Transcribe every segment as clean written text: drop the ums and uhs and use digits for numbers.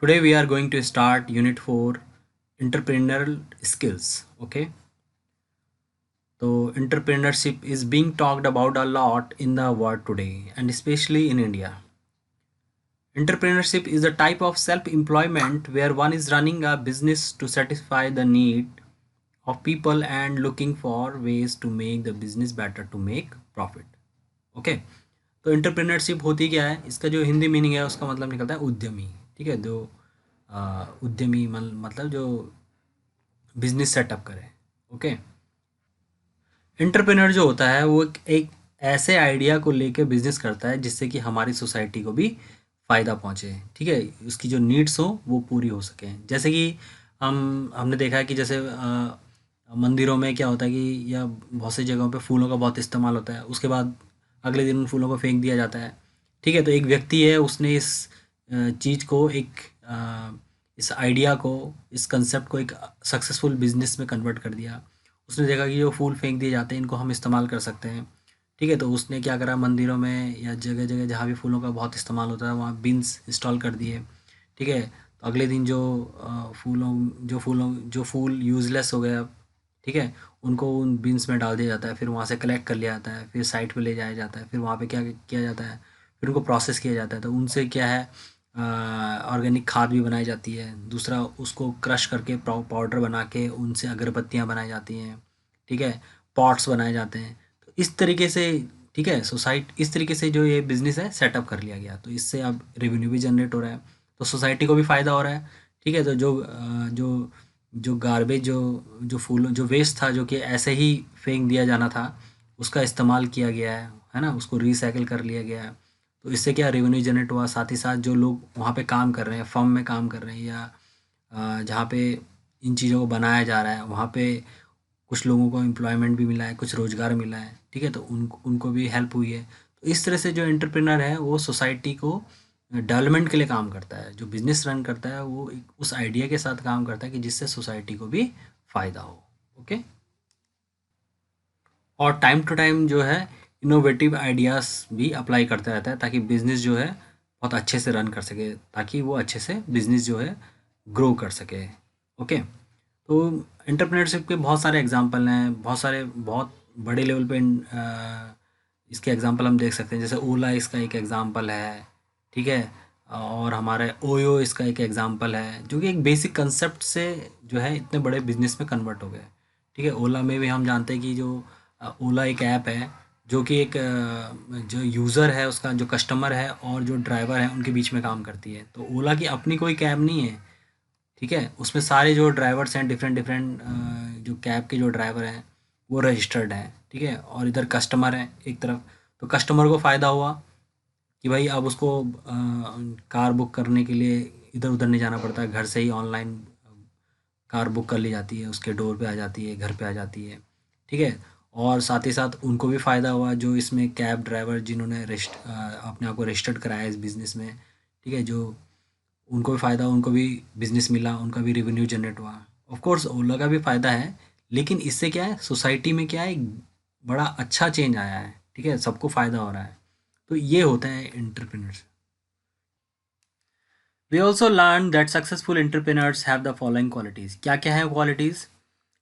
Today we are going to start Unit 4 Entrepreneurial Skills. Okay, so entrepreneurship is being talked about a lot in the world today and especially in India. Entrepreneurship is a type of self employment where one is running a business to satisfy the need of people and looking for ways to make the business better to make profit. Okay, तो entrepreneurship होती क्या है, इसका जो Hindi meaning है उसका मतलब निकलता है उद्यमी। ठीक है, जो उद्यमी मतलब जो बिजनेस सेटअप करे। ओके, एंटरप्रेन्योर जो होता है वो एक ऐसे आइडिया को लेके बिजनेस करता है जिससे कि हमारी सोसाइटी को भी फ़ायदा पहुंचे। ठीक है, उसकी जो नीड्स हो वो पूरी हो सकें। जैसे कि हमने देखा है कि जैसे मंदिरों में क्या होता है कि या बहुत सी जगहों पे फूलों का बहुत इस्तेमाल होता है, उसके बाद अगले दिन उन फूलों को फेंक दिया जाता है। ठीक है, तो एक व्यक्ति है, उसने इस चीज़ को इस आइडिया को, इस कंसेप्ट को एक सक्सेसफुल बिजनेस में कन्वर्ट कर दिया। उसने देखा कि जो फूल फेंक दिए जाते हैं इनको हम इस्तेमाल कर सकते हैं। ठीक है, तो उसने क्या करा, मंदिरों में या जगह जगह जहाँ भी फूलों का बहुत इस्तेमाल होता है वहाँ बिन्स इंस्टॉल कर दिए। ठीक है, तो अगले दिन जो जो फूल यूज़लेस हो गया, ठीक है, उनको उन बिन्स में डाल दिया जाता है, फिर वहाँ से कलेक्ट कर लिया जाता है, फिर साइट पे ले जाया जाता है, फिर वहाँ पे क्या किया जाता है, फिर उनको प्रोसेस किया जाता है। तो उनसे क्या है, ऑर्गेनिक खाद भी बनाई जाती है। दूसरा, उसको क्रश करके पाउडर बना के उनसे अगरबत्तियाँ बनाई जाती हैं। ठीक है, पॉट्स बनाए जाते हैं। तो इस तरीके से, ठीक है, इस तरीके से जो ये बिज़नेस है सेटअप कर लिया गया, तो इससे अब रेवेन्यू भी जनरेट हो रहा है, तो सोसाइटी को भी फ़ायदा हो रहा है। ठीक है, तो जो गार्बेज, जो फूल, जो वेस्ट था, जो कि ऐसे ही फेंक दिया जाना था, उसका इस्तेमाल किया गया है ना, उसको रिसाइकिल कर लिया गया है। तो इससे क्या रेवेन्यू जनरेट हुआ, साथ ही साथ जो लोग वहाँ पे काम कर रहे हैं, फर्म में काम कर रहे हैं, या जहाँ पे इन चीज़ों को बनाया जा रहा है वहाँ पे कुछ लोगों को एम्प्लॉयमेंट भी मिला है, कुछ रोज़गार मिला है। ठीक है, तो उनको भी हेल्प हुई है। तो इस तरह से जो एंटरप्रेन्योर है वो सोसाइटी को डेवलपमेंट के लिए काम करता है। जो बिज़नेस रन करता है वो एक उस आइडिया के साथ काम करता है कि जिससे सोसाइटी को भी फ़ायदा हो। ओके, और टाइम टू टाइम जो है इनोवेटिव आइडियाज़ भी अप्लाई करता रहता है ताकि बिज़नेस जो है बहुत अच्छे से रन कर सके, ताकि वो अच्छे से बिज़नेस जो है ग्रो कर सके। ओके, तो एंटरप्रेन्योरशिप के बहुत सारे एग्जांपल हैं, बहुत सारे, बहुत बड़े लेवल पे इसके एग्जांपल हम देख सकते हैं। जैसे ओला इसका एक एग्जांपल है। ठीक है, और हमारे ओयो इसका एक एग्जांपल है, जो कि एक बेसिक कंसेप्ट से जो है इतने बड़े बिजनेस में कन्वर्ट हो गए। ठीक है, ओला में भी हम जानते हैं कि जो ओला एक ऐप है जो कि एक जो यूज़र है उसका, जो कस्टमर है और जो ड्राइवर है उनके बीच में काम करती है। तो ओला की अपनी कोई कैब नहीं है। ठीक है, उसमें सारे जो ड्राइवर्स हैं, डिफरेंट डिफरेंट जो कैब के जो ड्राइवर हैं वो रजिस्टर्ड हैं। ठीक है, और इधर कस्टमर हैं एक तरफ। तो कस्टमर को फ़ायदा हुआ कि भाई अब उसको कार बुक करने के लिए इधर उधर नहीं जाना पड़ता है, घर से ही ऑनलाइन कार बुक कर ली जाती है, उसके डोर पे आ जाती है, घर पे आ जाती है। ठीक है, और साथ ही साथ उनको भी फ़ायदा हुआ जो इसमें कैब ड्राइवर जिन्होंने अपने आप को रजिस्टर्ड कराया इस बिज़नेस में। ठीक है, जो उनको भी फ़ायदा, उनको भी बिज़नेस मिला, उनका भी रेवेन्यू जनरेट हुआ। ऑफ कोर्स ओला का भी फ़ायदा है, लेकिन इससे क्या है, सोसाइटी में क्या है, एक बड़ा अच्छा चेंज आया है। ठीक है, सबको फ़ायदा हो रहा है। तो ये होता है entrepreneurs. We also learn that successful entrepreneurs have the following qualities. क्या क्या है qualities?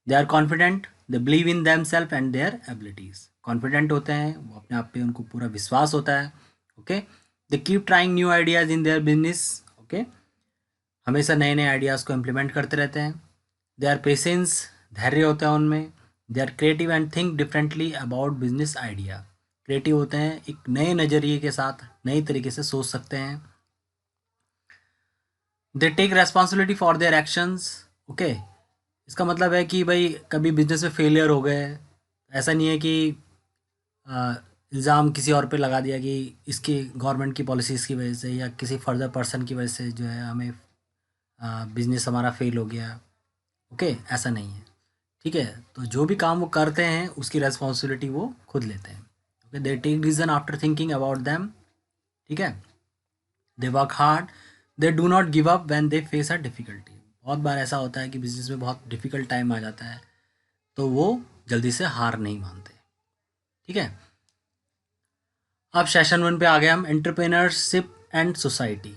They are confident, they believe in them self and their abilities. Confident होते हैं, वो अपने आप पे उनको पूरा विश्वास होता है। Okay, they keep trying new ideas in their business. Okay, हमेशा नए नए आइडियाज़ को इम्प्लीमेंट करते रहते हैं। दे आर पेशेंस, धैर्य होता है उनमें। They are creative and think differently about business idea. Creative होते हैं, एक नए नज़रिए के साथ नई तरीके से सोच सकते हैं। They take responsibility for their actions. Okay, इसका मतलब है कि भाई कभी बिजनेस में फेलियर हो गए, ऐसा नहीं है कि इल्ज़ाम किसी और पे लगा दिया कि इसकी गवर्नमेंट की पॉलिसीज़ की वजह से या किसी फर्दर पर्सन की वजह से जो है हमें बिजनेस हमारा फेल हो गया। ओके, ऐसा नहीं है। ठीक है, तो जो भी काम वो करते हैं उसकी रेस्पॉन्सिबिलिटी वो खुद लेते हैं। Okay, they take decision after thinking about them. ठीक है, they work hard, they do not give up when they face a difficulty. बहुत बार ऐसा होता है कि बिजनेस में बहुत डिफ़िकल्ट टाइम आ जाता है, तो वो जल्दी से हार नहीं मानते। ठीक है, अब सेशन वन पे आ गए हम, एंटरप्रेन्योरशिप एंड सोसाइटी।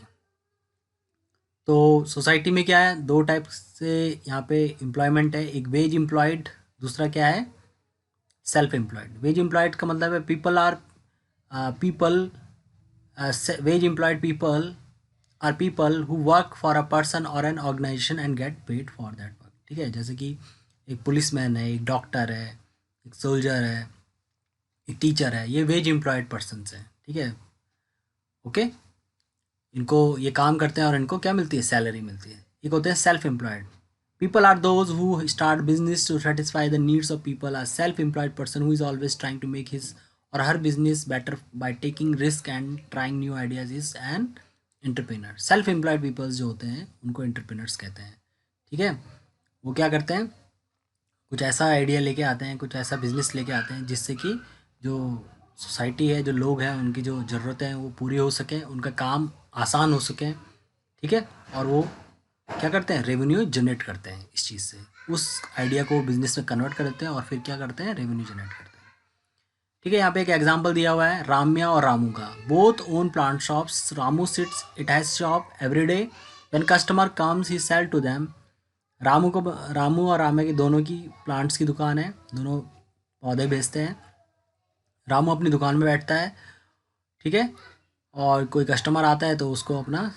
तो सोसाइटी में क्या है, दो टाइप से यहाँ पे एम्प्लॉयमेंट है, एक वेज एम्प्लॉयड, दूसरा क्या है, सेल्फ एम्प्लॉयड। वेज एम्प्लॉयड का मतलब है people wage employed people are people who work for a person or an organization and get paid for that work। ठीक है, जैसे कि एक पुलिसमैन है, एक डॉक्टर है, एक सोल्जर है, एक टीचर है, ये वेज एम्प्लॉयड पर्सनस हैं। ठीक है, ओके, इनको ये काम करते हैं और इनको क्या मिलती है, सैलरी मिलती है। एक होते हैं self employed. People are those who start business to satisfy the needs of people. Are self employed person who is always trying to make his और her business better by taking risk and trying new ideas is an entrepreneur. Self employed peoples जो होते हैं उनको entrepreneurs कहते हैं। ठीक है, वो क्या करते हैं, कुछ ऐसा आइडिया लेके आते हैं, कुछ ऐसा बिजनेस लेके आते हैं जिससे कि जो सोसाइटी है, जो लोग हैं, उनकी जो ज़रूरतें हैं वो पूरी हो सकें, उनका काम आसान हो सके। ठीक है, और वो क्या करते हैं, रेवेन्यू जनरेट करते हैं इस चीज़ से, उस आइडिया को बिजनेस में कन्वर्ट कर देते हैं और फिर क्या करते हैं, रेवेन्यू जनरेट करते हैं। ठीक है, यहाँ पे एक एग्जांपल दिया हुआ है राम्या और रामू का। Both own plant shops. Ramu sits it has shop every day. When customer comes he sell to them. Ramu और राम्या की दोनों की प्लांट्स की दुकान है, दोनों पौधे बेचते हैं। रामू अपनी दुकान में बैठता है, ठीक है, और कोई कस्टमर आता है तो उसको अपना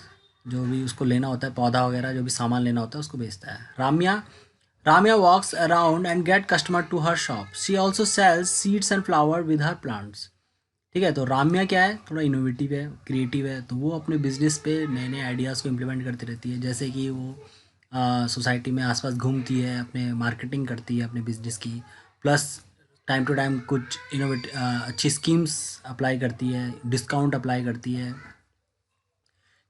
जो भी उसको लेना होता है, पौधा वगैरह जो भी सामान लेना होता है उसको बेचता है। Ramya walks around and get customer to her shop. She also sells seeds and flower with her plants. ठीक है, तो राम्या क्या है, थोड़ा इनोवेटिव है, क्रिएटिव है, तो वो अपने बिजनेस पे नए नए आइडियाज़ को इम्प्लीमेंट करती रहती है। जैसे कि वो सोसाइटी में आसपास घूमती है, अपने मार्केटिंग करती है अपने बिजनेस की, प्लस टाइम टू टाइम कुछ अच्छी स्कीम्स अप्लाई करती है, डिस्काउंट अप्लाई करती है।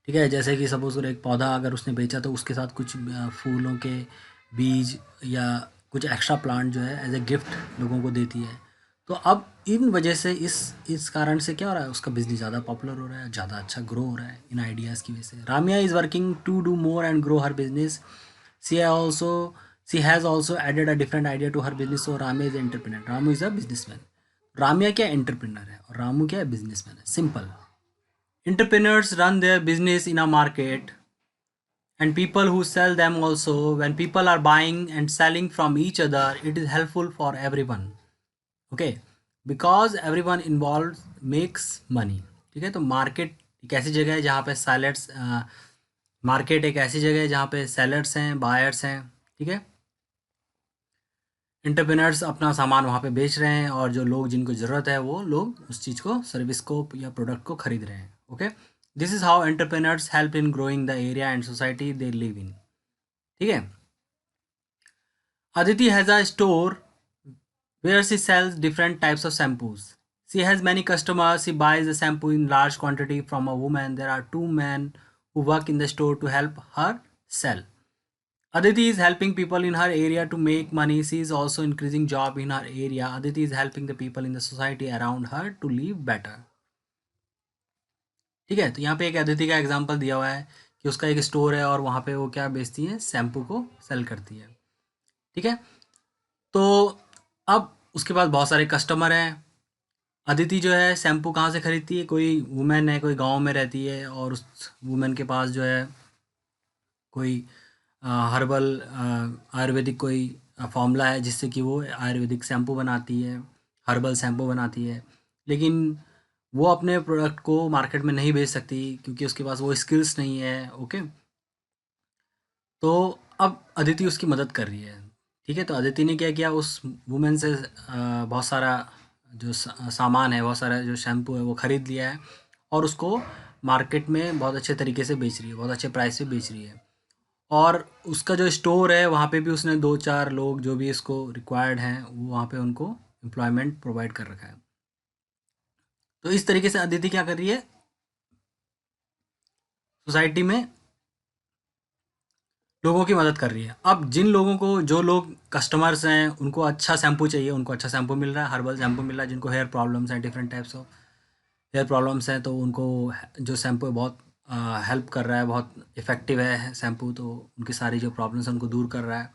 ठीक है, जैसे कि सपोज़ करो एक पौधा अगर उसने बेचा तो उसके साथ कुछ फूलों के बीज या कुछ एक्स्ट्रा प्लांट जो है एज ए गिफ्ट लोगों को देती है। तो अब इन वजह से इस कारण से क्या हो रहा है, उसका बिजनेस ज़्यादा पॉपुलर हो रहा है, ज़्यादा अच्छा ग्रो हो रहा है इन आइडियाज़ की वजह से। Ramya is working to do more and grow her business. She है also she has also added a different idea to her business. So Ramya is entrepreneur, Ramu is a businessman. Ramya क्या एंटरप्रेनर है और रामू क्या है, बिजनेसमैन है। Simple. Entrepreneurs run their business in a market and people who sell them also. When people are buying and selling from each other, it is helpful for everyone. Okay, because everyone involved makes money। ठीक है, तो market एक ऐसी जगह है जहाँ पे sellers market एक ऐसी जगह है जहाँ पे सेलर्स हैं, बायर्स हैं। ठीक है, एंटरप्रेन्योर्स अपना सामान वहाँ पे बेच रहे हैं और जो लोग जिनको ज़रूरत है वो लोग उस चीज़ को, सर्विस को या प्रोडक्ट को खरीद रहे हैं। Okay, this is how entrepreneurs help in growing the area and society they live in. ठीक है, Aditi has a store where she sells different types of shampoos. She has many customers. She buys the shampoo in large quantity from a woman. There are two men who work in the store to help her sell. Aditi is helping people in her area to make money. She is also increasing job in her area. Aditi is helping the people in the society around her to live better. ठीक है, तो यहाँ पे एक अदिति का example दिया हुआ है कि उसका एक स्टोर है और वहाँ पे वो क्या बेचती है, शैम्पू को सेल करती है। ठीक है, तो अब उसके पास बहुत सारे कस्टमर हैं। अदिति जो है शैम्पू कहाँ से खरीदती है, कोई वुमेन है, कोई गांव में रहती है और उस वुमेन के पास जो है कोई हर्बल आयुर्वेदिक कोई फॉर्मूला है जिससे कि वो आयुर्वेदिक शैम्पू बनाती है, हर्बल शैम्पू बनाती है। लेकिन वो अपने प्रोडक्ट को मार्केट में नहीं बेच सकती क्योंकि उसके पास वो स्किल्स नहीं है। ओके, तो अब अदिति उसकी मदद कर रही है। ठीक है, तो अदिति ने क्या किया, उस वुमेन से बहुत सारा जो सामान है, बहुत सारा जो शैम्पू है वो ख़रीद लिया है और उसको मार्केट में बहुत अच्छे तरीके से बेच रही है, बहुत अच्छे प्राइस पे बेच रही है। और उसका जो स्टोर है वहाँ पे भी उसने 2-4 लोग जो भी इसको रिक्वायर्ड हैं वो वहाँ पे उनको एम्प्लॉयमेंट प्रोवाइड कर रखा है। तो इस तरीके से अदिति क्या कर रही है, सोसाइटी में लोगों की मदद कर रही है। अब जिन लोगों को, जो लोग कस्टमर्स हैं उनको अच्छा शैम्पू चाहिए, उनको अच्छा शैम्पू मिल रहा है, हर्बल शैम्पू मिल रहा है। जिनको हेयर प्रॉब्लम्स हैं, different types of hair problems हैं, तो उनको जो शैम्पू है बहुत हेल्प कर रहा है, बहुत इफ़ेक्टिव है शैम्पू, तो उनकी सारी जो प्रॉब्लम्स हैं उनको दूर कर रहा है।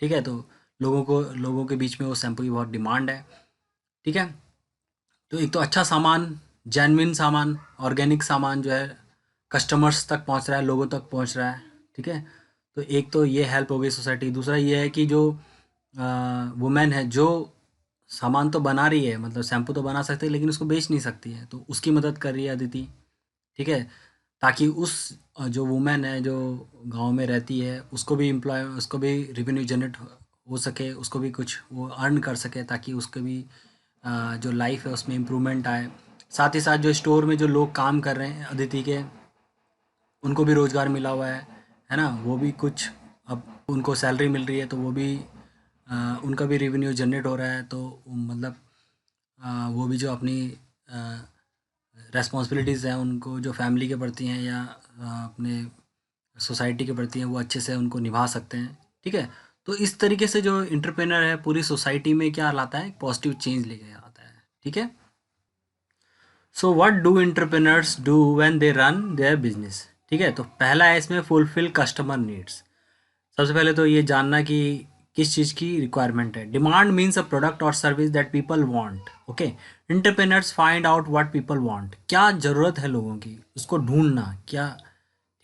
ठीक है, तो लोगों के बीच में वो शैम्पू की बहुत डिमांड है। ठीक है, तो एक तो अच्छा सामान, जेन्युइन सामान, ऑर्गेनिक सामान जो है कस्टमर्स तक पहुंच रहा है, लोगों तक पहुंच रहा है। ठीक है? तो एक तो ये हेल्प हो गई सोसाइटी, दूसरा ये है कि जो वुमेन है जो सामान तो बना रही है, मतलब शैम्पू तो बना सकती है लेकिन उसको बेच नहीं सकती है, तो उसकी मदद कर रही है अदिति। ठीक है? ताकि उस जो वुमेन है जो गाँव में रहती है उसको भी रेवेन्यू जनरेट हो सके, उसको भी कुछ वो अर्न कर सके, ताकि उसके भी जो लाइफ है उसमें इम्प्रूवमेंट आए। साथ ही साथ जो स्टोर में जो लोग काम कर रहे हैं अदिति के, उनको भी रोज़गार मिला हुआ है ना? वो भी कुछ अब उनको सैलरी मिल रही है, तो वो भी उनका भी रेवेन्यू जनरेट हो रहा है, तो मतलब वो भी जो अपनी रेस्पॉन्सिबिलिटीज़ हैं उनको जो फैमिली के प्रति हैं या अपने सोसाइटी के प्रति हैं, वो अच्छे से उनको निभा सकते हैं। ठीक है? तो इस तरीके से जो एंटरप्रेन्योर है पूरी सोसाइटी में क्या लाता है, पॉजिटिव चेंज लेके आता है। ठीक है? So what do entrepreneurs do when they run their business? ठीक है? तो पहला है इसमें फुलफिल कस्टमर नीड्स। सबसे पहले तो ये जानना कि किस चीज़ की रिक्वायरमेंट है। डिमांड मीन्स अ प्रोडक्ट और service that people want. Okay, entrepreneurs find out what people want, क्या ज़रूरत है लोगों की, उसको ढूंढना क्या।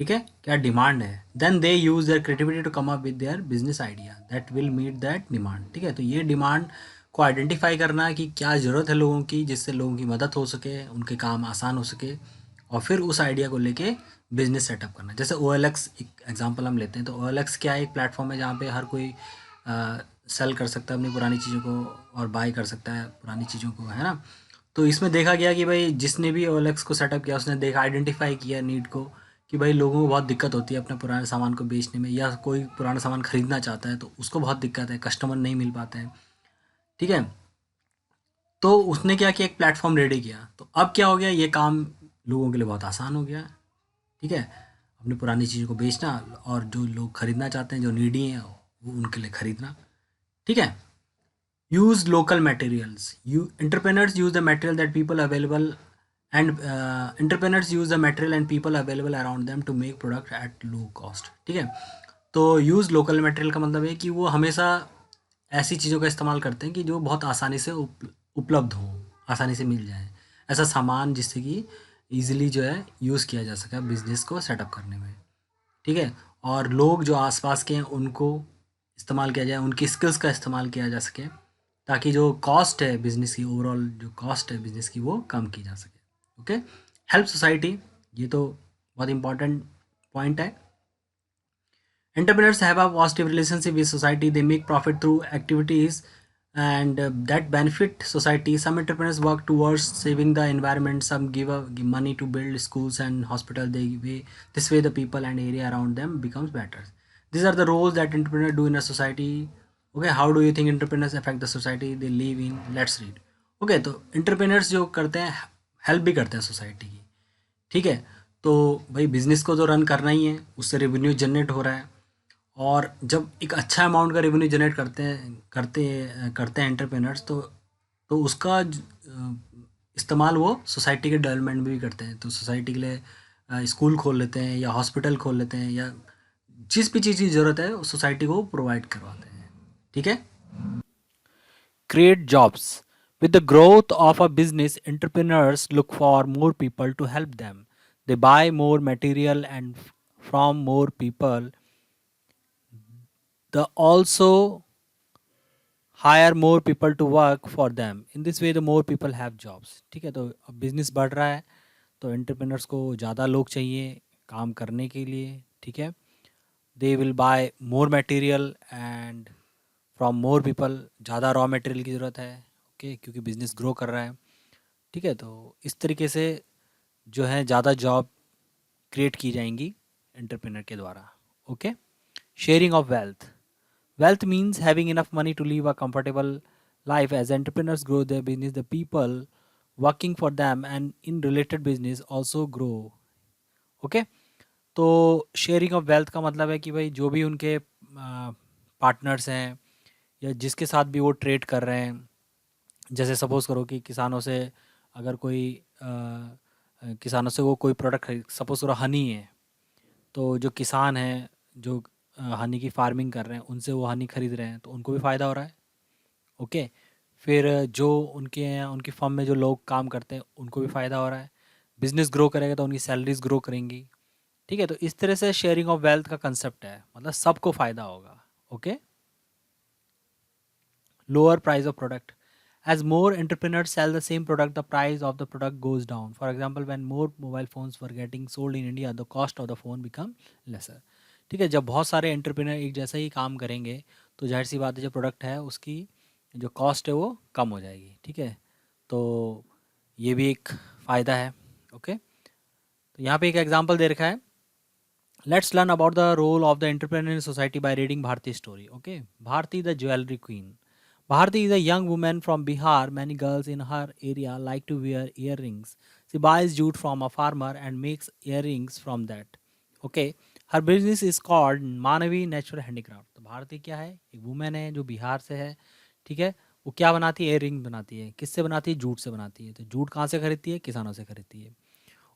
ठीक है, क्या डिमांड है, then they use their creativity to come up with their business idea that will meet that demand. ठीक है, तो ये डिमांड को आइडेंटिफाई करना है कि क्या ज़रूरत है लोगों की, जिससे लोगों की मदद हो सके, उनके काम आसान हो सके, और फिर उस आइडिया को लेके बिजनेस सेटअप करना। जैसे ओ एल एक्स एक एग्जाम्पल हम लेते हैं, तो ओ एल एक्स क्या है, एक प्लेटफॉर्म है जहाँ पे हर कोई सेल कर सकता है अपनी पुरानी चीज़ों को और बाय कर सकता है पुरानी चीज़ों को, है ना? तो इसमें देखा गया कि भाई जिसने भी OLX को सेटअप किया उसने देखा, आइडेंटिफाई किया नीड को, कि भाई लोगों को बहुत दिक्कत होती है अपने पुराने सामान को बेचने में, या कोई पुराना सामान खरीदना चाहता है तो उसको बहुत दिक्कत है, कस्टमर नहीं मिल पाते हैं। ठीक है? तो उसने क्या किया, एक प्लेटफॉर्म रेडी किया, तो अब क्या हो गया, ये काम लोगों के लिए बहुत आसान हो गया। ठीक है, अपनी पुरानी चीज़ों को बेचना, और जो लोग खरीदना चाहते हैं, जो नीडी हैं, वो उनके लिए खरीदना। ठीक है? use local materials, you entrepreneurs use the material that people available, and entrepreneurs use the material and people available around them to make product at low cost। ठीक है, तो यूज़ लोकल मटेरियल का मतलब है कि वो हमेशा ऐसी चीज़ों का इस्तेमाल करते हैं कि जो बहुत आसानी से उपलब्ध हो, आसानी से मिल जाए, ऐसा सामान जिससे कि ईजिली जो है यूज़ किया जा सके बिजनेस को सेटअप करने में। ठीक है, और लोग जो आसपास के हैं उनको इस्तेमाल किया जाए, उनकी स्किल्स का इस्तेमाल किया जा सके, ताकि जो कॉस्ट है बिजनेस की, ओवरऑल जो कॉस्ट है बिजनेस की, वो कम की जा सके। ओके, हेल्प सोसाइटी, ये तो बहुत इंपॉर्टेंट पॉइंट है। Entrepreneurs have a positive relationship with society. They make profit through activities and that benefit society. Some entrepreneurs work towards saving the environment. Some give money to build schools and hospitals. This way the people and area around them becomes better. These are the roles that entrepreneurs do in a society. Okay, how do you think entrepreneurs affect the society they live in? Let's read. Okay, तो entrepreneurs जो करते हैं help भी करते हैं society की। ठीक है, तो भाई बिजनेस को तो रन करना ही है, उससे रेवेन्यू जनरेट हो रहा है, और जब एक अच्छा अमाउंट का रेवेन्यू जनरेट करते हैं एंटरप्रेन्योर्स, तो उसका इस्तेमाल वो सोसाइटी के डेवलपमेंट में भी करते हैं। तो सोसाइटी के लिए स्कूल खोल लेते हैं या हॉस्पिटल खोल लेते हैं, या जिस भी चीज़ की ज़रूरत है सोसाइटी को प्रोवाइड करवाते हैं। ठीक है? Create jobs. With the growth of a business, entrepreneurs look for more people to help them. They buy more material and from more people. They also hire more people to work for them. In this way, the more people have jobs. ठीक है, तो अब business बढ़ रहा है, तो entrepreneurs को ज़्यादा लोग चाहिए काम करने के लिए। ठीक है, they will buy more material and from more people, ज़्यादा रॉ मटेरियल की ज़रूरत है। ओके, क्योंकि बिजनेस ग्रो कर रहा है। ठीक है, तो इस तरीके से जो है ज़्यादा जॉब क्रिएट की जाएंगी एंटरप्रेन्योर के द्वारा। Okay, sharing of wealth. Wealth means having enough money to live a comfortable life. As entrepreneurs grow their business, the people working for them and in related business also grow. Okay? तो sharing of wealth का मतलब है कि भाई जो भी उनके partners हैं या जिसके साथ भी वो ट्रेड कर रहे हैं, जैसे सपोज़ करो कि किसानों से अगर कोई किसानों से वो कोई प्रोडक्ट खरीद, सपोज़ करो हनी है, तो जो किसान हैं जो हनी की फार्मिंग कर रहे हैं उनसे वो हनी खरीद रहे हैं, तो उनको भी फ़ायदा हो रहा है। ओके, फिर जो उनके यहाँ उनकी फर्म में जो लोग काम करते हैं उनको भी फ़ायदा हो रहा है। बिजनेस ग्रो करेगा तो उनकी सैलरीज ग्रो करेंगी। ठीक है, तो इस तरह से शेयरिंग ऑफ वेल्थ का कंसेप्ट है, मतलब सबको फायदा होगा। Okay, lower price of product. As more entrepreneurs sell the same product, the price of the product goes down. For example, when more mobile phones were getting sold in India, the cost of the phone become lesser. ठीक है, जब बहुत सारे entrepreneur एक जैसा ही काम करेंगे तो जाहिर सी बात है जो प्रोडक्ट है उसकी जो कॉस्ट है वो कम हो जाएगी। ठीक है, तो ये भी एक फ़ायदा है। ओके, तो यहाँ पे एक एग्जांपल दे रखा है। Let's learn about the role of the entrepreneur in society by reading Bharti story. Okay, Bharti the jewellery queen. Bharti is a young woman from Bihar. Many girls in her area like to wear earrings. She buys jute from a farmer and makes earrings from that. Okay. Her business is called मानवी natural handicraft. तो भारती क्या है, एक women है जो बिहार से है। ठीक है, वो क्या बनाती है, earring बनाती है। किससे बनाती है, जूट से बनाती है। तो जूट कहाँ से खरीदती है, किसानों से खरीदती है।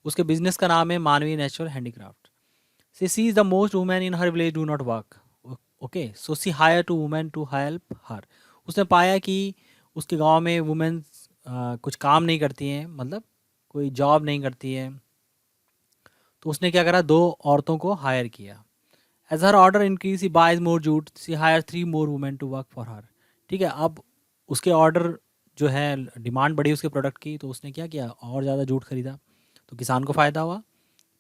उसके बिजनेस का नाम है मानवी natural handicraft. She sees the most women in her village do not work. Okay, so she hired two women to help her. उसने पाया कि उसके गांव में वुमेन कुछ काम नहीं करती हैं, मतलब कोई जॉब नहीं करती हैं। तो उसने क्या करा, दो औरतों को हायर किया। As her order increase she buys more jute, she hire three more women to work for her. ठीक है, अब उसके ऑर्डर जो है, डिमांड बढ़ी उसके प्रोडक्ट की, तो उसने क्या किया, और ज़्यादा जूट खरीदा, तो किसान को फ़ायदा हुआ।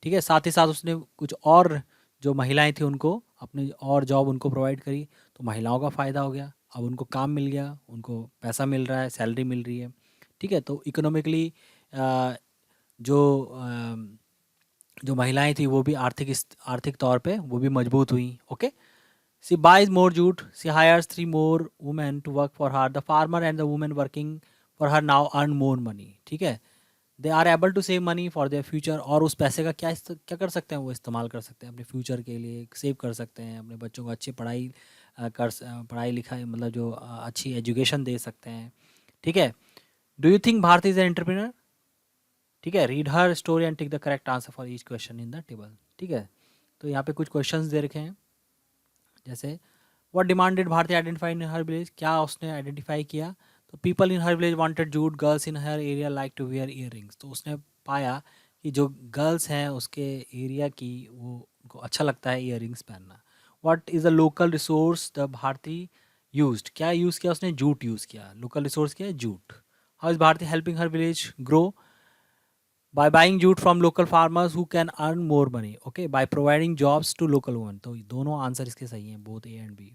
ठीक है, साथ ही साथ उसने कुछ और जो महिलाएं थी उनको अपनी और जॉब उनको प्रोवाइड करी, तो महिलाओं का फ़ायदा हो गया। अब उनको काम मिल गया, उनको पैसा मिल रहा है, सैलरी मिल रही है। ठीक है, तो इकोनॉमिकली जो जो महिलाएं थी वो भी आर्थिक तौर पे वो भी मजबूत हुई। Okay, she buys more jute, she hires three more women to work for her. The farmer and the women working for her now earn more money. ठीक है, they are able to save money for their future. और उस पैसे का क्या कर सकते हैं, वो इस्तेमाल कर सकते हैं अपने फ्यूचर के लिए, सेव कर सकते हैं, अपने बच्चों को अच्छी पढ़ाई पढ़ाई लिखाई, मतलब जो अच्छी एजुकेशन दे सकते हैं। ठीक है, do you think Bharti is an entrepreneur? ठीक है, read her story and take the correct answer for each question in the table. ठीक है, तो यहाँ पे कुछ क्वेश्चंस दे रखे हैं, जैसे what demanded Bharti identify in her village, क्या उसने आइडेंटिफाई किया। तो people in her village wanted jute, girls in her area like to wear earrings. तो उसने पाया कि जो गर्ल्स हैं उसके एरिया की, वो उनको अच्छा लगता है इयररिंग्स पहनना। What is the local resource the Bharti used, क्या यूज़ किया उसने, जूट यूज़ किया। लोकल रिसोर्स क्या है, jute. How is Bharti helping her village grow, by buying jute from local farmers who can earn more money. Okay, by providing jobs to local women. तो दोनों answer इसके सही हैं, both A and B.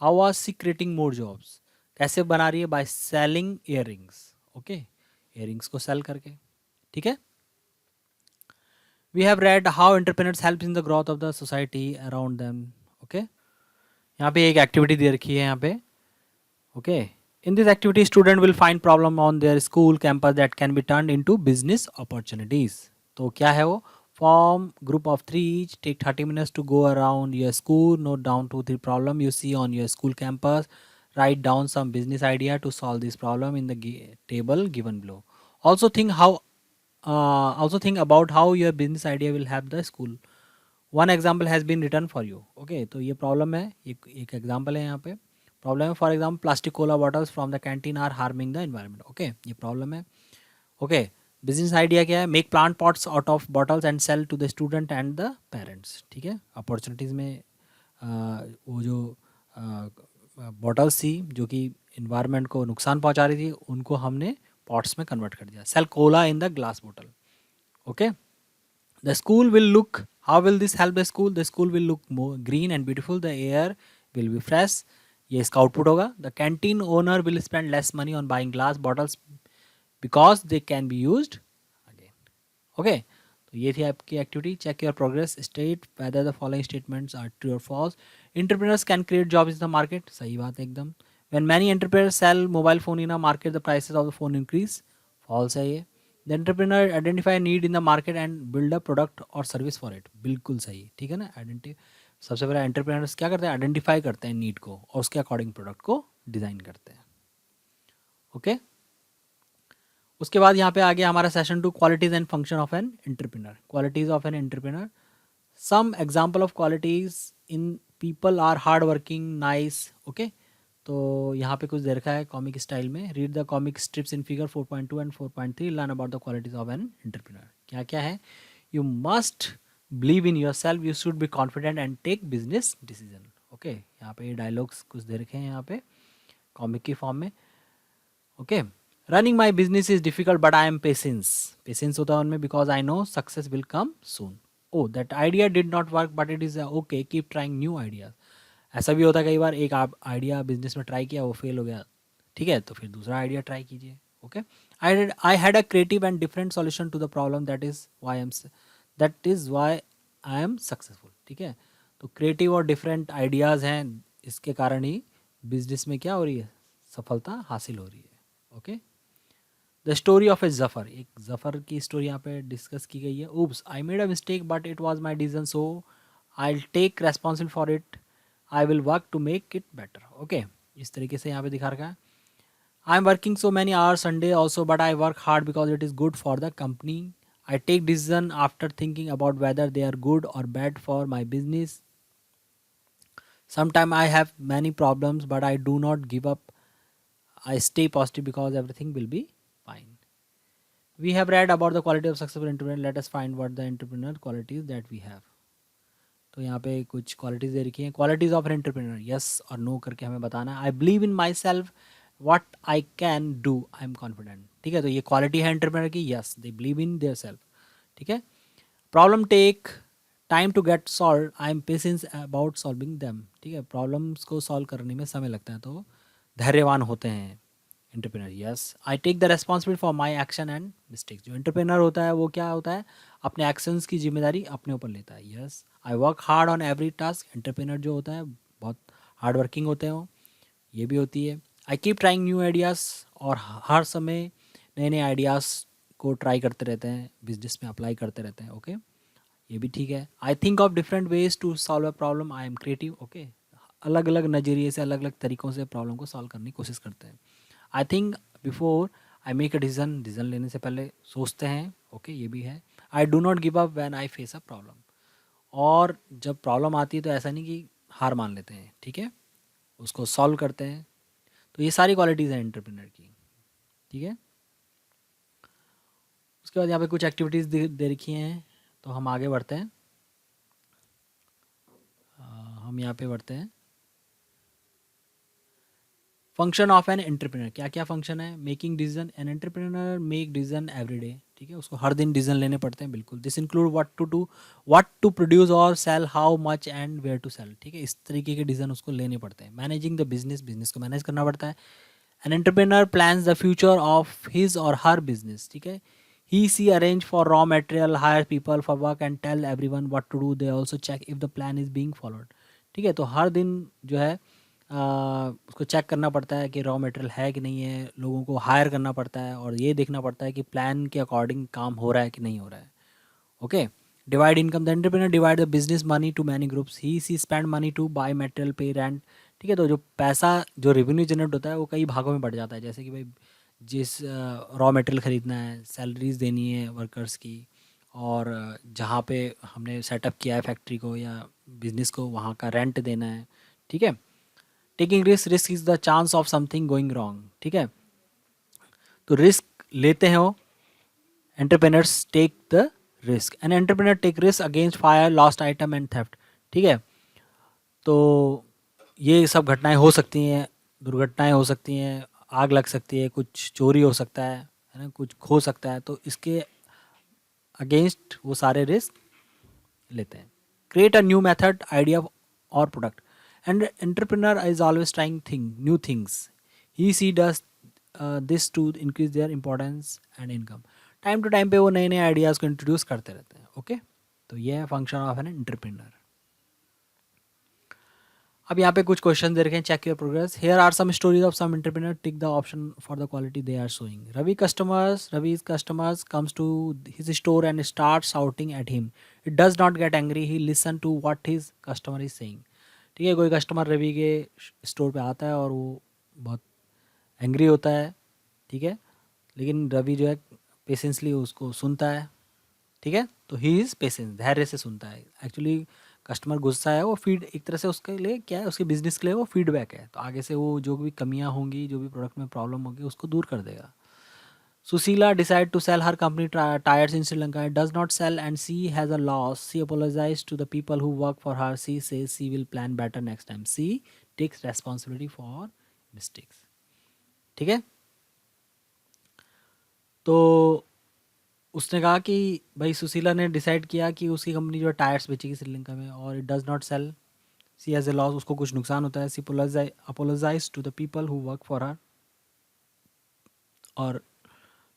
How was she creating more jobs, कैसे बना रही है, by selling earrings. Okay, earrings को sell करके। ठीक है, we have read how entrepreneurs help in the growth of the society around them. Okay, यहाँ पे एक एक्टिविटी दे रखी है यहाँ पे। Okay, in this activity student will find problem on their school campus that can be turned into business opportunities. तो क्या है वो, form group of 3 each, take 30 minutes to go around your school, note down 2-3 problem you see on your school campus, write down some business idea to solve this problem in the table given below. Also think about how your business idea will help the school. One example has been written for you. Okay, तो ये problem है, एक example है यहाँ पे। Problem है, for example plastic cola bottles from the canteen are harming the environment. Okay, ये problem है। ओके, बिजनेस आइडिया क्या है, make plant pots out of bottles and sell to the student and the parents. ठीक है, opportunities में वो जो bottles थी जो कि इन्वायरमेंट को नुकसान पहुंचा रही थी, उनको हमने पॉट्स में कन्वर्ट कर दिया। Sell cola in the glass bottle. Okay, the school will look, how will this help the school? The school will look more green and beautiful, the air will be fresh. ये इसका output होगा। The canteen owner will spend less money on buying glass bottles because they can be used again. Okay, तो ये थी आपकी activity. Check your progress, state whether the following statements are true or false. Entrepreneurs can create jobs in the market, सही बात है एकदम। When many entrepreneurs sell mobile phone in a market, the prices of the phone increase, false है ये। The entrepreneur identify need in the market and build a product और service for it, बिल्कुल सही। ठीक है ना, सबसे पहले एंटरप्रेन्योर्स क्या करते हैं, आइडेंटिफाई करते हैं नीड को और उसके अकॉर्डिंग प्रोडक्ट को डिज़ाइन करते हैं। ओके, उसके बाद यहाँ पे आ गया हमारा session 2, qualities and function of an entrepreneur. Qualities of an entrepreneur, some example of qualities in people are hard working, nice. Okay, तो यहाँ पे कुछ दे रखा है कॉमिक स्टाइल में। Read the comic strips in figure 4.2 and 4.3, learn about the qualities of an entrepreneur. क्या क्या है, you must believe in your self, you should be confident and take business decision. Okay, यहाँ पे ये dialogues कुछ दे रखे हैं यहाँ पे कॉमिक की फॉर्म में। Okay, running my business is difficult but I am patience, patience होता है उनमें, because I know success will come soon. Oh that idea did not work but it is okay, keep trying new ideas. ऐसा भी होता है कई बार, एक आप आइडिया बिजनेस में ट्राई किया, वो फेल हो गया, ठीक है, तो फिर दूसरा आइडिया ट्राई कीजिए। Okay, I had a creative and different solution to the problem, that is why I am successful. ठीक है, तो क्रिएटिव और डिफरेंट आइडियाज़ हैं, इसके कारण ही बिजनेस में क्या हो रही है, सफलता हासिल हो रही है। ओके, द स्टोरी ऑफ ए जफ़र, एक जफ़र की स्टोरी यहाँ पे डिस्कस की गई है। Oops, I made a mistake but it was my decision, so I take responsible for it, I will work to make it better. Okay, इस तरीके से यहाँ पे दिखा रखा है। I am working so many hours Sunday also but I work hard because it is good for the company, I take decision after thinking about whether they are good और bad for my business, sometime I have many problems but I do not give up, I stay positive because everything will be fine. We have read about the quality of successful entrepreneur. Let us find what the entrepreneur qualities that we have. तो यहाँ पे कुछ qualities दे रखी हैं, qualities of entrepreneur, yes और no करके हमें बताना है। I believe in my self, what I can do, I am confident. ठीक है, तो ये क्वालिटी है एंटरप्रेन्योर की, yes they believe in their self. ठीक है, problem take time to get solve, I am patience about solving them. ठीक है, प्रॉब्लम्स को सॉल्व करने में समय लगता है, तो धैर्यवान होते हैं entrepreneur. Yes, I take the responsibility for my action and mistakes, जो एंटरप्रेन्योर होता है वो क्या होता है, अपने एक्शंस की जिम्मेदारी अपने ऊपर लेता है। Yes, I work hard on every task, entrepreneur जो होता है बहुत हार्ड वर्किंग होते हैं वो, ये भी होती है। I keep trying new ideas, और हर समय नए नए आइडियाज़ को ट्राई करते रहते हैं, बिजनेस में अप्लाई करते रहते हैं। ओके, ये भी ठीक है। I think of different ways to solve a problem, I am creative. Okay, अलग अलग नज़रिए से, अलग अलग तरीक़ों से प्रॉब्लम को सॉल्व करने की कोशिश करते हैं। I think before I make a decision, decision लेने से पहले सोचते हैं। ओके, ये भी है। I do not give up when I face a problem, और जब प्रॉब्लम आती है तो ऐसा नहीं कि हार मान लेते हैं, ठीक है, उसको सॉल्व करते हैं। तो ये सारी क्वालिटीज़ हैं एंटरप्रेन्योर की। ठीक है, उसके बाद यहाँ पे कुछ एक्टिविटीज़ दे रखी हैं, तो हम आगे बढ़ते हैं। हम यहाँ पे बढ़ते हैं। फंक्शन ऑफ एन एंटरप्रेन्योर, क्या क्या फंक्शन है, making decision, an entrepreneur make decision every day. ठीक है, उसको हर दिन डिसीजन लेने पड़ते हैं, बिल्कुल। This include what to do, what to produce और sell, how much and where to sell. ठीक है, इस तरीके के डिसीजन उसको लेने पड़ते हैं। मैनेजिंग द बिजनेस, बिजनेस को मैनेज करना पड़ता है। An entrepreneur plans the future of his और हर बिजनेस। ठीक है, he she arrange for raw material, hire people for work and tell everyone what to do, they also check if the plan is being followed. ठीक है, तो हर दिन जो है उसको चेक करना पड़ता है कि रॉ मटेरियल है कि नहीं है, लोगों को हायर करना पड़ता है, और ये देखना पड़ता है कि प्लान के अकॉर्डिंग काम हो रहा है कि नहीं हो रहा है। Okay, divide income, the entrepreneur divide the business money to many groups, he she spend money to buy material, pay rent. ठीक है, तो जो पैसा, जो रेवेन्यू जनरेट होता है वो कई भागों में बढ़ जाता है, जैसे कि भाई जिस रॉ मटेरियल ख़रीदना है, सैलरीज देनी है वर्कर्स की, और जहाँ पे हमने सेटअप किया है फैक्ट्री को या बिजनेस को, वहाँ का रेंट देना है। ठीक है, taking risk, risk is the chance of something going wrong. ठीक है, तो रिस्क लेते हैं वो, entrepreneurs take the risk, an entrepreneur take risk against fire, lost item and theft. ठीक है, तो ये सब घटनाएं हो सकती हैं, दुर्घटनाएं हो सकती हैं, आग लग सकती है, कुछ चोरी हो सकता है ना, कुछ खो सकता है, तो इसके अगेंस्ट वो सारे रिस्क लेते हैं। Create a new method, idea और product, and entrepreneur is always trying new things, he she does this to increase their importance and income. Time to time पे वो नए नए आइडियाज़ को इंट्रोड्यूस करते रहते हैं। ओके, तो ये है फंक्शन ऑफ एन एंटरप्रेन्योर। अब यहाँ पे कुछ क्वेश्चन दे रखे हैं, check your progress. Here are some stories of some entrepreneur, tick the option for the quality they are showing. Ravi's customers comes to his store and starts shouting at him. He does not get angry, he listen to what his customer is saying. ठीक है, कोई customer Ravi के store पे आता है और वो बहुत एंग्री होता है। ठीक है, लेकिन रवि जो है पेशेंसली उसको सुनता है। ठीक है, तो ही इज़ पेशेंस, धैर्य से सुनता है। एक्चुअली कस्टमर गुस्सा है, वो फीड एक तरह से उसके लिए क्या है, उसके बिजनेस के लिए वो फीडबैक है, तो आगे से वो जो भी कमियां होंगी, जो भी प्रोडक्ट में प्रॉब्लम होगी, उसको दूर कर देगा। Susila decide to sell her company tires in Sri Lanka. It does not sell and she has a loss. She apologized to the people who work for her. She says she will plan better next time. She takes responsibility for mistakes. ठीक है, तो उसने कहा कि भाई सुशीला ने decide किया कि उसकी कंपनी जो टायर्स बेचेगी श्रीलंका में और it does not sell, she has a loss, उसको कुछ नुकसान होता है. She apologise to the people who work for her, और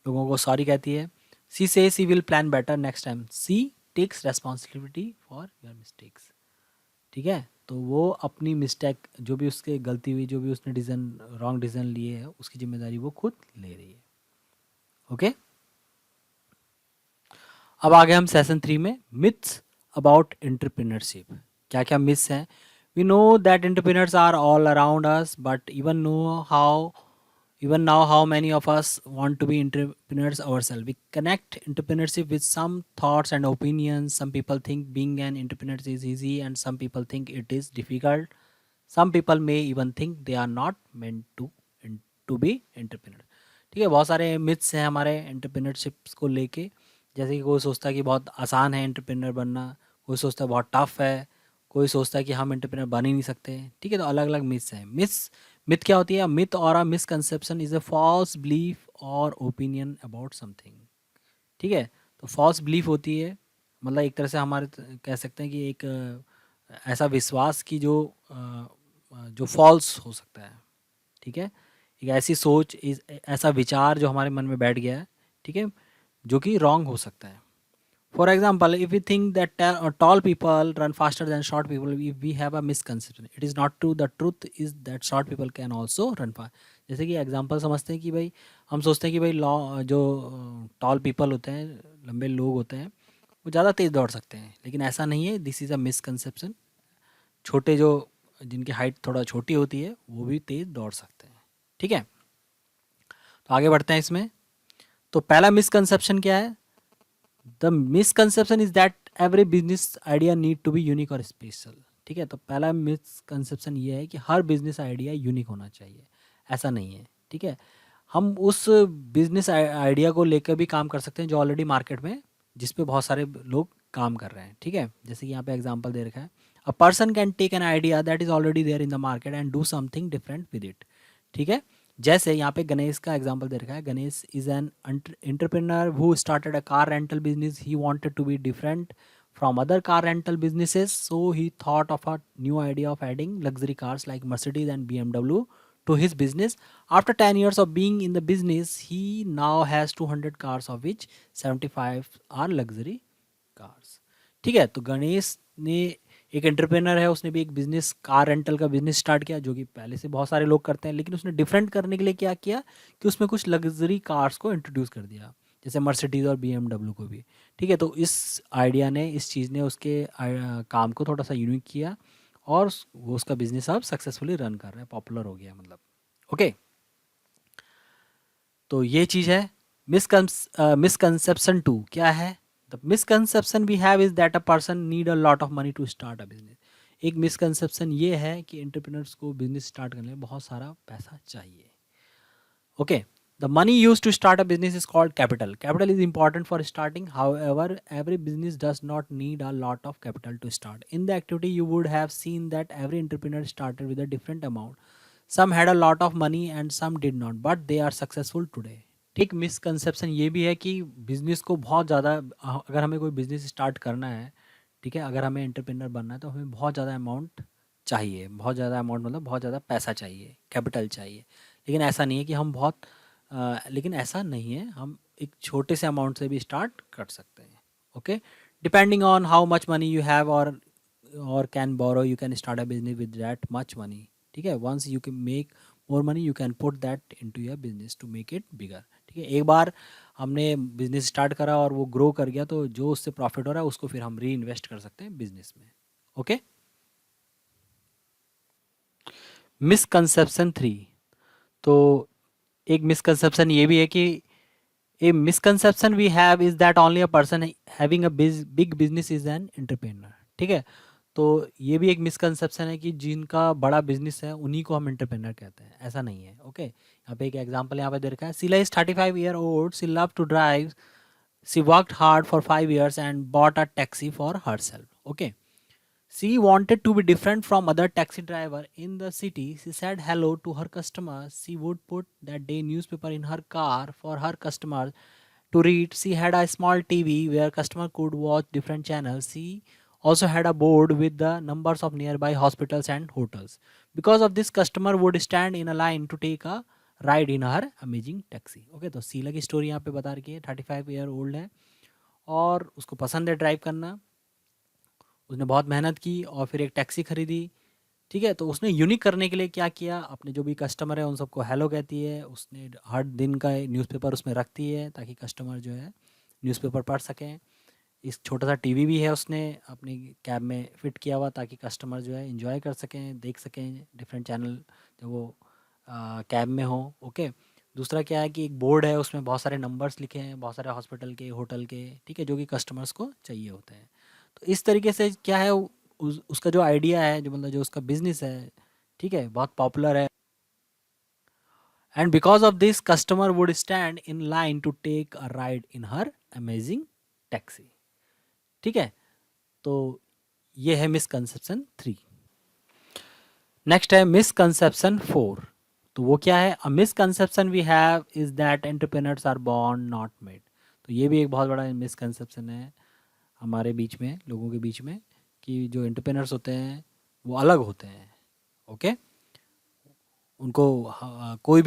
लोगों को सॉरी कहती है. She say she will plan better next time. She takes responsibility for your mistakes. ठीक है, तो वो अपनी मिस्टेक, जो भी उसके गलती हुई, जो भी उसने रॉन्ग डिसीजन लिए है, उसकी जिम्मेदारी वो खुद ले रही है. ओके, अब आ गए हम सेशन 3 में, मिथ्स अबाउट एंटरप्रेन्योरशिप. क्या क्या मिथ्स हैं? We know that entrepreneurs are all around us, but even now how many of us want to be entrepreneurs ourselves? We connect entrepreneurship with some thoughts and opinions. Some people think being an entrepreneur is easy and some people think it is difficult. Some people may even think they are not meant to be entrepreneur. ठीक है, बहुत सारे myths हैं हमारे entrepreneurship को लेके. जैसे कि कोई सोचता है कि बहुत आसान है एंटरप्रेन्योर बनना, कोई सोचता है बहुत टफ है, कोई सोचता है कि हम एंटरप्रेन्योर बन ही नहीं सकते. ठीक है, तो अलग अलग मिथ्स हैं. मिथ क्या होती है? Myth or a misconception is a false belief or opinion about something. ठीक है, तो फॉल्स बिलीफ होती है, मतलब एक तरह से हमारे कह सकते हैं कि एक ऐसा विश्वास की जो फॉल्स हो सकता है. ठीक है, एक ऐसी सोच, ऐसा विचार जो हमारे मन में बैठ गया है, ठीक है, जो कि रॉन्ग हो सकता है. For example, if we think that tall people run faster than short people, we have a misconception. It is not true. The truth is that short people can also run fast. जैसे कि example समझते हैं कि भाई, हम सोचते हैं कि भाई जो टॉल पीपल होते हैं, लंबे लोग होते हैं, वो ज़्यादा तेज़ दौड़ सकते हैं, लेकिन ऐसा नहीं है. This is a misconception. छोटे जो जिनकी हाइट थोड़ा छोटी होती है वो भी तेज़ दौड़ सकते हैं. ठीक है, तो आगे बढ़ते हैं इसमें. तो पहला मिसकंसेप्शन क्या है? The misconception is that every business idea need to be unique or special. ठीक है, तो पहला मिसकंसेप्शन ये है कि हर बिजनेस आइडिया यूनिक होना चाहिए. ऐसा नहीं है. ठीक है, हम उस बिजनेस आइडिया को लेकर भी काम कर सकते हैं जो ऑलरेडी मार्केट में, जिस पे बहुत सारे लोग काम कर रहे हैं. ठीक है, जैसे कि यहाँ पे एग्जांपल दे रखा है, a person can take an idea that is already there in the market and do something different with it. ठीक है, जैसे यहाँ पे गणेश का एग्जांपल दे रखा है. Ganesh is an entrepreneur who started a car rental business. He wanted to be different from other car rental businesses, so he thought of a new idea of adding luxury cars like Mercedes and BMW to his business. After 10 years of being in the business, he now has 200 cars, of which 75 are luxury cars. ठीक है, तो गणेश ने एक entrepreneur है, उसने भी एक business, car rental का बिजनेस स्टार्ट किया, जो कि पहले से बहुत सारे लोग करते हैं, लेकिन उसने डिफरेंट करने के लिए क्या किया कि उसमें कुछ लग्जरी कार्स को इंट्रोड्यूस कर दिया, जैसे मर्सिडीज़ और BMW को भी. ठीक है, तो इस आइडिया ने, इस चीज़ ने उसके काम को थोड़ा सा यूनिक किया और वो उसका बिजनेस अब सक्सेसफुली रन कर रहा है, पॉपुलर हो गया मतलब. ओके, तो ये चीज़ है. मिसकंसेप्शन 2 क्या है? The misconception we have is that a person need a lot of money to start a business. एक मिसकंसेप्शन ये है कि एंटरप्रेन्योर्स को बिजनेस स्टार्ट करने में बहुत सारा पैसा चाहिए. Okay, the money used to start a business is called capital. Capital is important for starting. However, every business does not need a lot of capital to start. In the activity, you would have seen that every entrepreneur started with a different amount. Some had a lot of money and some did not, but they are successful today. ठीक, misconception ये भी है कि business को बहुत ज़्यादा, अगर हमें कोई बिजनेस स्टार्ट करना है, ठीक है, अगर हमें एंटरप्रेन्योर बनना है, तो हमें बहुत ज़्यादा अमाउंट चाहिए. बहुत ज़्यादा अमाउंट मतलब बहुत ज़्यादा पैसा चाहिए, कैपिटल चाहिए. लेकिन ऐसा नहीं है कि हम बहुत लेकिन ऐसा नहीं है, हम एक छोटे से अमाउंट से भी स्टार्ट कर सकते हैं. Okay, depending on how much money you have और can borrow, you can start a business with that much money. ठीक है, once you can make more money, you can put that into your business to make it bigger. ठीक है, एक बार हमने business start करा और वो ग्रो कर गया, तो जो उससे प्रॉफिट हो रहा है उसको फिर हम री इन्वेस्ट कर सकते हैं बिजनेस में. Okay, misconception 3. तो एक मिसकंसेप्शन ये भी है कि a misconception we have is that only a person having a big business is an entrepreneur. ठीक है, तो ये भी एक मिसकंसेप्शन है कि जिनका बड़ा बिजनेस है उन्हीं को हम एंटरप्रेन्योर कहते हैं, ऐसा नहीं है। ओके, यहाँ पे एक एग्जांपल यहाँ पे दे रखा है, Sheela is 35 year old, she love to drive, she worked hard for 5 years and bought a taxi for her self. Okay, she wanted to be different from other taxi driver in the city. She said hello to her customers. She would put that day newspaper in her car for her customers to read. She had a small TV where customer could watch different channels. She also had a board with the numbers of nearby hospitals and hotels. Because of this, customer would stand in a line to take a ride in her amazing taxi. Okay, तो शीला की story यहाँ पे बता रखी है, 35 year old है और उसको पसंद है ड्राइव करना। उसने बहुत मेहनत की और फिर एक टैक्सी खरीदी। ठीक है, तो उसने यूनिक करने के लिए क्या किया, अपने जो भी कस्टमर है उन सबको हेलो कहती है। उसने हर दिन का न्यूज़पेपर उसमें रखती है ताकि कस्टमर जो है न्यूज़पेपर पढ़ सकें। एक छोटा सा टीवी भी है उसने अपनी कैब में फिट किया हुआ ताकि कस्टमर जो है एंजॉय कर सकें, देख सकें डिफरेंट चैनल जब वो कैब में हो। ओके, दूसरा क्या है कि एक बोर्ड है उसमें बहुत सारे नंबर्स लिखे हैं, बहुत सारे हॉस्पिटल के, होटल के, ठीक है, जो कि कस्टमर्स को चाहिए होते हैं। तो इस तरीके से क्या है उसका जो आइडिया है, जो मतलब जो उसका बिजनेस है, ठीक है, बहुत पॉपुलर है। And because of this customer would stand in line to take a ride in her amazing taxi. ठीक है, तो ये है मिसकंसेप्शन 3। नेक्स्ट है मिसकंसेप्शन 4। तो वो क्या है, a misconception we have is that entrepreneurs are born not made. तो ये भी एक बहुत बड़ा मिसकंसेप्शन है हमारे बीच में, लोगों के बीच में, कि जो एंटरप्रेन्योर्स होते हैं वो अलग होते हैं। ओके, उनको कोई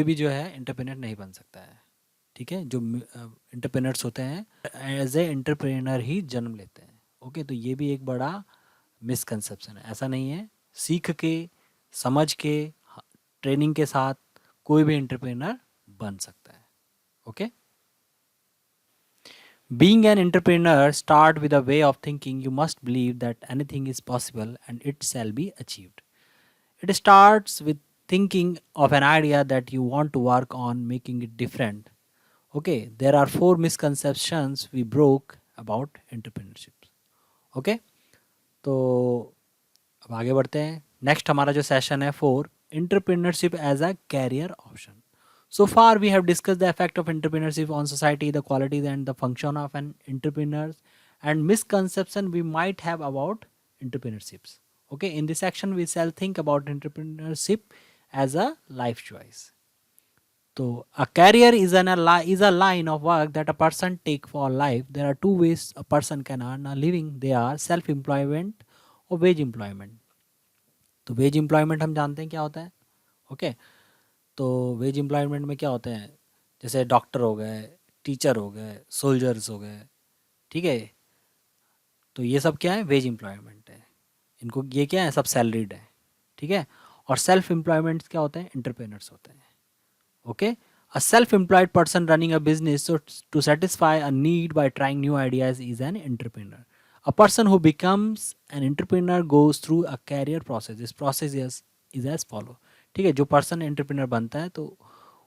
भी जो है एंटरप्रेन्योर नहीं बन सकता है। ठीक है, जो एंटरप्रेन्योर्स होते हैं एज ए एंटरप्रेन्योर ही जन्म लेते हैं। ओके, तो ये भी एक बड़ा मिसकंसेप्शन है, ऐसा नहीं है। सीख के, समझ के, ट्रेनिंग के साथ कोई भी एंटरप्रेन्योर बन सकता है। Okay, being an entrepreneur start with a way of thinking. You must believe that anything is possible and it shall be achieved. It starts with thinking of an idea that you want to work on making it different. Okay, there are 4 misconceptions we broke about entrepreneurship. Okay, तो अब आगे बढ़ते हैं। Next हमारा जो session है 4, entrepreneurship as a career option. So far, we have discussed the effect of entrepreneurship on society, the qualities and the function of an entrepreneur, and misconception we might have about entrepreneurships. Okay, in this section, we shall think about entrepreneurship as a life choice. So, a career is a line of work that a person take for life. There are 2 ways a person can earn a living. They are self-employment or wage employment. तो veg employment हम जानते हैं क्या होता है। Okay, तो veg employment में क्या होते हैं, जैसे डॉक्टर हो गए, टीचर हो गए, सोल्जर्स हो गए। ठीक है, तो ये सब क्या है, वेज एम्प्लॉयमेंट है। इनको ये क्या है, सब सैलरीड है। ठीक है, और सेल्फ एम्प्लॉयमेंट क्या होते हैं, एंटरप्रेनर्स होते हैं। Okay, a self employed person running a business to satisfy a need by trying new ideas is an entrepreneur. A person who becomes an entrepreneur goes through a career process. This process is as follow. ठीक है, जो person entrepreneur बनता है तो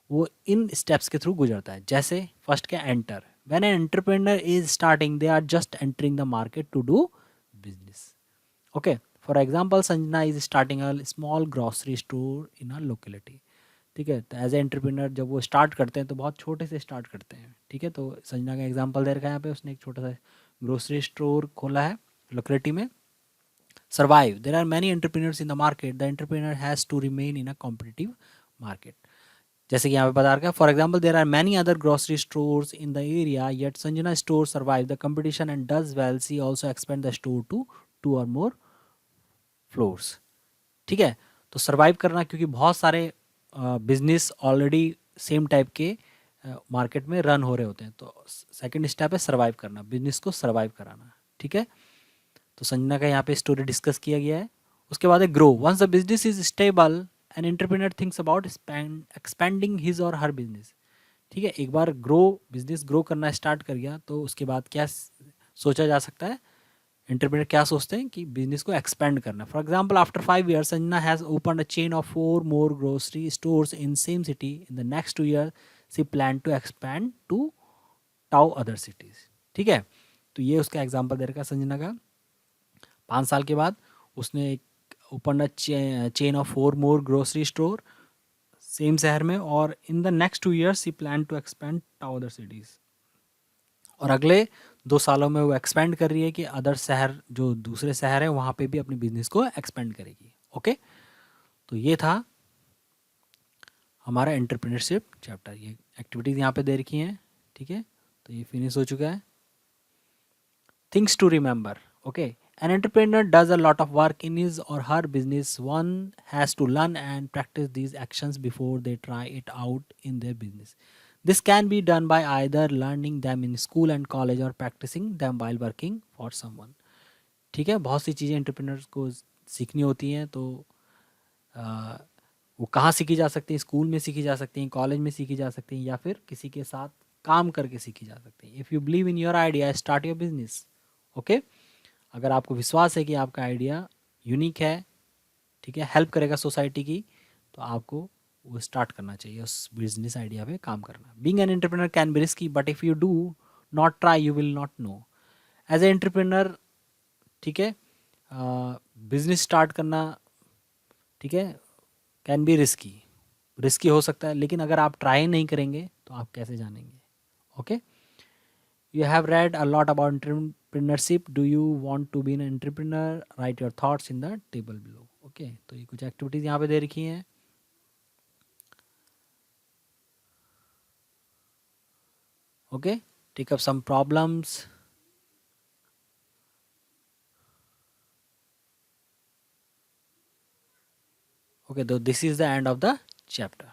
वो इन steps के through गुजरता है। जैसे फर्स्ट क्या, enter. When an entrepreneur is starting, they are just entering the market to do business. Okay, for example Sanjana is starting a small grocery store in a locality. ठीक है, तो एज ए एंटरप्रेनर जब वो start करते हैं तो बहुत छोटे से स्टार्ट करते हैं। ठीक है, तो संजना का एग्जाम्पल दे रखा है यहाँ पे, उसने एक छोटा सा ग्रोसरी स्टोर खोला है लोकेलिटी में। Survive, there are many entrepreneurs in the market, the entrepreneur has to remain in a competitive market. जैसे कि यहाँ पे बता रखा है, for example there are many other grocery stores in the area, yet Sanjana store survive the competition and does well. She also expand the store to 2 or more floors. ठीक है, तो सर्वाइव करना, क्योंकि बहुत सारे बिजनेस ऑलरेडी सेम टाइप के market में run हो रहे होते हैं। तो सेकंड स्टेप है सर्वाइव करना, बिजनेस को सर्वाइव कराना। ठीक है, तो संजना का यहाँ पे स्टोरी डिस्कस किया गया है। उसके बाद है grow. Once the business is stable, an entrepreneur thinks about expanding his और हर बिजनेस। ठीक है, एक बार बिजनेस ग्रो करना स्टार्ट कर गया तो उसके बाद क्या सोचा जा सकता है, एंटरप्रेन्योर क्या सोचते हैं कि बिजनेस को एक्सपेंड करना। For example after 5 years Sanjana has open a chain of 4 more grocery stores in same city. In the next 2 years she plan to expand to two other cities. ठीक है, तो ये उसका एग्जाम्पल दे रखा है संजना का। 5 साल के बाद उसने एक open a chain of 4 more grocery store same शहर में, और in the next 2 years he plan to expand to other cities. और अगले 2 सालों में वो एक्सपेंड कर रही है कि अदर शहर, जो दूसरे शहर हैं वहाँ पे भी अपनी बिजनेस को एक्सपेंड करेगी। ओके, तो ये था हमारा एंटरप्रेन्योरशिप चैप्टर। ये एक्टिविटीज़ यहाँ पे दे रखी हैं, ठीक है, तो ये फिनिश हो चुका है। Things to remember, okay, an entrepreneur does a lot of work in his और her business. One has to learn and practise these actions before they try it out in their business. This can be done by either learning them in school and college or practicing them while working for someone। ठीक है, बहुत सी चीज़ें entrepreneurs को सीखनी होती हैं, तो आ, वो कहाँ सीखी जा सकती हैं? स्कूल में सीखी जा सकती हैं, कॉलेज में सीखी जा सकती हैं, या फिर किसी के साथ काम करके सीखी जा सकती हैं। If you believe in your idea, start your business. Okay, अगर आपको विश्वास है कि आपका आइडिया यूनिक है, ठीक है, हेल्प करेगा सोसाइटी की, तो आपको वो स्टार्ट करना चाहिए, उस बिजनेस आइडिया पे काम करना। Being an entrepreneur can be risky, but if you do not try you will not know. As a entrepreneur, ठीक है, बिजनेस स्टार्ट करना, ठीक है, कैन बी रिस्की, रिस्की हो सकता है, लेकिन अगर आप ट्राई नहीं करेंगे तो आप कैसे जानेंगे? Okay, you have read a lot about entrepreneurship. Do you want to be an entrepreneur? Write your thoughts in the table below. Okay, तो ये कुछ एक्टिविटीज़ यहाँ पे दे रखी हैं। Okay, take up some problems. Okay, though this is the end of the chapter.